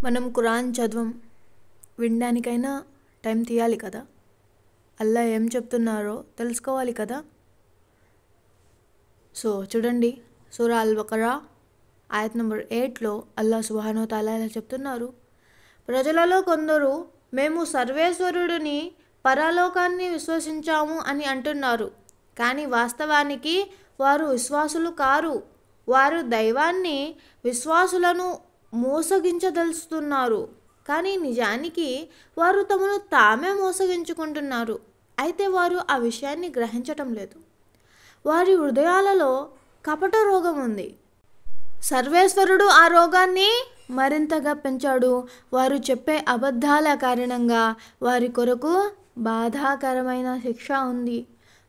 మనం ఖురాన్ చదవం, వినడానికైనా టైం తీయాలి కదా. అల్లా ఏం చెప్తున్నారో తెలుసుకోవాలి కదా. సో చూడండి, సూరా అల్ బకరా ఆయత్ నెంబర్ 8లో అల్లా సుబ్హానహు వ తఆలా ఇలా చెప్తున్నారు, ప్రజలలో కొందరు మేము సర్వేశ్వరుడిని పరలోకాన్ని విశ్వసించాము అని అంటున్నారు, కానీ వాస్తవానికి వారు విశ్వాసులు కారు. వారు దైవాన్ని విశ్వాసులను మోసగించదలుస్తున్నారు, కానీ నిజానికి వారు తమను తామే మోసగించుకుంటున్నారు. అయితే వారు ఆ విషయాన్ని గ్రహించటం లేదు. వారి హృదయాలలో కపట రోగం ఉంది. సర్వేశ్వరుడు ఆ రోగాన్ని మరింతగా పెంచాడు. వారు చెప్పే అబద్ధాల కారణంగా వారి కొరకు బాధాకరమైన శిక్ష ఉంది.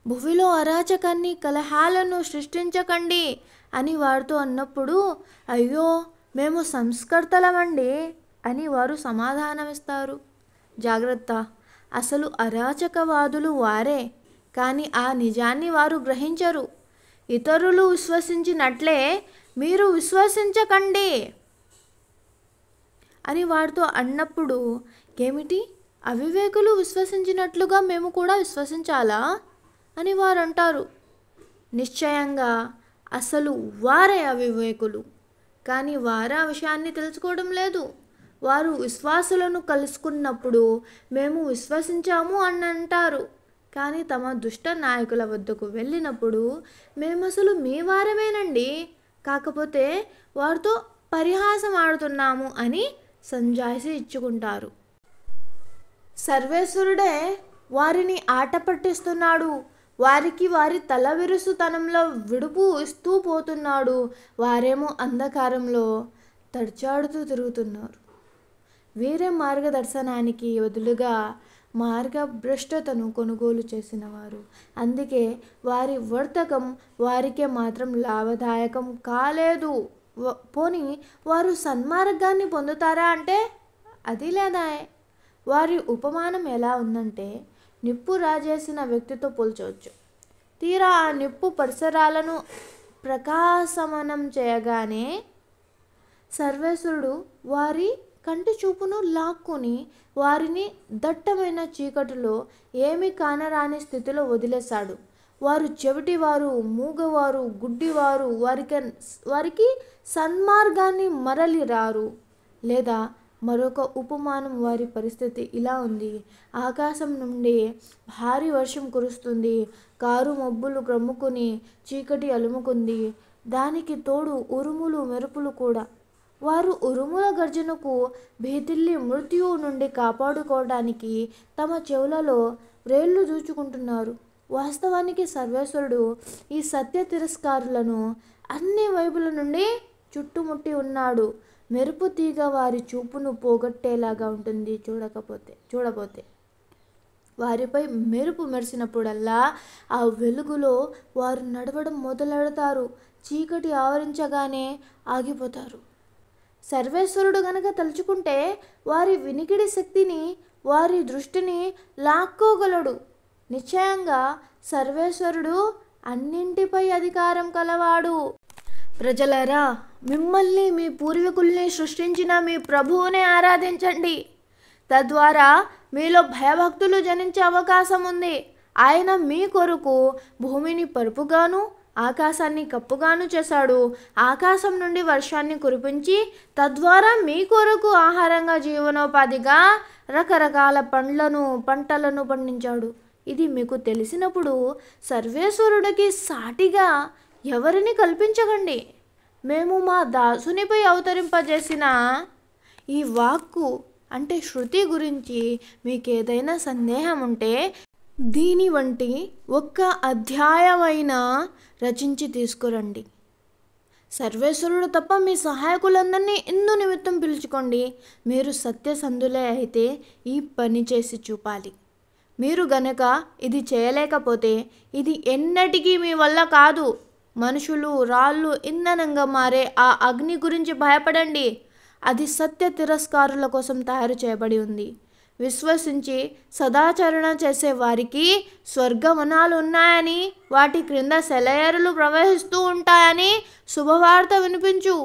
భూమిలో అరాచకాన్ని, కలహాలను సృష్టించకండి అని వారితో అన్నప్పుడు, అయ్యో మేము సంస్కర్తలమండి అని వారు సమాధానమిస్తారు. జాగ్రత్త, అసలు అరాచకవాదులు వారే, కానీ ఆ నిజాన్ని వారు గ్రహించరు. ఇతరులు విశ్వసించినట్లే మీరు విశ్వసించకండి అని వారితో అన్నప్పుడు, ఏమిటి అవివేకులు విశ్వసించినట్లుగా మేము కూడా విశ్వసించాలా అని వారు అంటారు. నిశ్చయంగా అసలు వారే అవివేకులు, కానీ వారు ఆ విషయాన్ని తెలుసుకోవడం లేదు. వారు విశ్వాసులను కలుసుకున్నప్పుడు మేము విశ్వసించాము అని అంటారు, కానీ తమ దుష్ట నాయకుల వద్దకు వెళ్ళినప్పుడు మేము అసలు మీ వారమేనండి, కాకపోతే వారితో పరిహాసం ఆడుతున్నాము అని సంజాయిషి ఇచ్చుకుంటారు. సర్వేశ్వరుడే వారిని ఆట పట్టిస్తున్నాడు. వారికి వారి తల విరుసుతనంలో విడుపు ఇస్తూ పోతున్నాడు. వారేమో అంధకారంలో తడిచాడుతూ తిరుగుతున్నారు. వేరే మార్గదర్శనానికి బదులుగా మార్గభ్రష్టతను కొనుగోలు చేసిన వారు. అందుకే వారి వర్తకం వారికే మాత్రం లాభదాయకం కాలేదు. పోనీ వారు సన్మార్గాన్ని పొందుతారా అంటే అది లేదా. వారి ఉపమానం ఎలా ఉందంటే, నిప్పు రాజేసిన వ్యక్తితో పోల్చవచ్చు. తీరా ఆ నిప్పు పరిసరాలను ప్రకాశమానం చేయగానే సర్వేశ్వరుడు వారి కంటి చూపును లాక్కొని వారిని దట్టమైన చీకటిలో ఏమీ కానరాని స్థితిలో వదిలేశాడు. వారు చెవిటివారు, మూగవారు, గుడ్డివారు, వారికి సన్మార్గాన్ని మరలి రారు. లేదా మరొక ఉపమానం వారి పరిస్థితి ఇలా ఉంది, ఆకాశం నుండి భారీ వర్షం కురుస్తుంది, కారు మబ్బులు కమ్ముకుని చీకటి అలుముకుంది, దానికి తోడు ఉరుములు మెరుపులు కూడా. వారు ఉరుముల గర్జనకు భీతిల్లి మృత్యువు నుండి కాపాడుకోవడానికి తమ చెవులలో వ్రేళ్లు దూచుకుంటున్నారు. వాస్తవానికి సర్వేశ్వరుడు ఈ సత్య తిరస్కారులను అన్ని వైపుల నుండి చుట్టుముట్టి ఉన్నాడు. మెరుపు తీగ వారి చూపును పోగొట్టేలాగా ఉంటుంది. చూడబోతే వారిపై మెరుపు మెరిసినప్పుడల్లా ఆ వెలుగులో వారు నడవడం మొదలెడతారు. చీకటి ఆవరించగానే ఆగిపోతారు. సర్వేశ్వరుడు గనక తలుచుకుంటే వారి వినికిడి శక్తిని, వారి దృష్టిని లాక్కోగలడు. నిశ్చయంగా సర్వేశ్వరుడు అన్నింటిపై అధికారం కలవాడు. ప్రజలారా, మిమ్మల్ని మీ పూర్వీకుల్ని సృష్టించిన మీ ప్రభువునే ఆరాధించండి. తద్వారా మీలో భయభక్తులు జనించే అవకాశం ఉంది. ఆయన మీ కొరకు భూమిని పరుపుగాను, ఆకాశాన్ని కప్పుగాను చేశాడు. ఆకాశం నుండి వర్షాన్ని కురిపించి తద్వారా మీ కొరకు ఆహారంగా, జీవనోపాధిగా రకరకాల పంటలను పండించాడు. ఇది మీకు తెలిసినప్పుడు సర్వేశ్వరుడికి సాటిగా ఎవరిని కల్పించకండి. మేము మా దాసునిపై అవతరింపజేసిన ఈ వాక్కు అంటే శృతి గురించి మీకేదైనా సందేహం ఉంటే దీని వంటి ఒక్క అధ్యాయమైనా రచించి తీసుకురండి. సర్వేశ్వరుడు తప్ప మీ సహాయకులందరినీ ఇందు నిమిత్తం పిలుచుకోండి. మీరు సత్యసంధులే అయితే ఈ పని చేసి చూపాలి. మీరు గనక ఇది చేయలేకపోతే ఇది ఎన్నటికీ మీ వల్ల కాదు. మనుషులు, రాళ్ళు ఇంధనంగా మారే ఆ అగ్ని గురించి భయపడండి. అది సత్య తిరస్కారుల కోసం తయారు చేయబడి ఉంది. విశ్వసించి సదాచరణ చేసే వారికి స్వర్గవనాలు ఉన్నాయని, వాటి క్రింద సెలయేరులు ప్రవహిస్తూ ఉంటాయని శుభవార్త వినిపించు.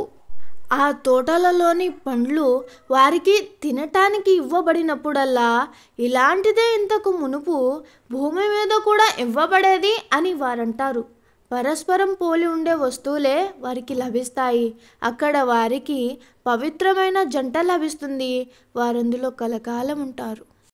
ఆ తోటలలోని పండ్లు వారికి తినటానికి ఇవ్వబడినప్పుడల్లా ఇలాంటిదే ఇంతకు మునుపు భూమి మీద కూడా ఇవ్వబడేది అని వారంటారు. పరస్పరం పోలి ఉండే వస్తువులే వారికి లభిస్తాయి. అక్కడ వారికి పవిత్రమైన జంట లభిస్తుంది. వారందులో కలకాలం ఉంటారు.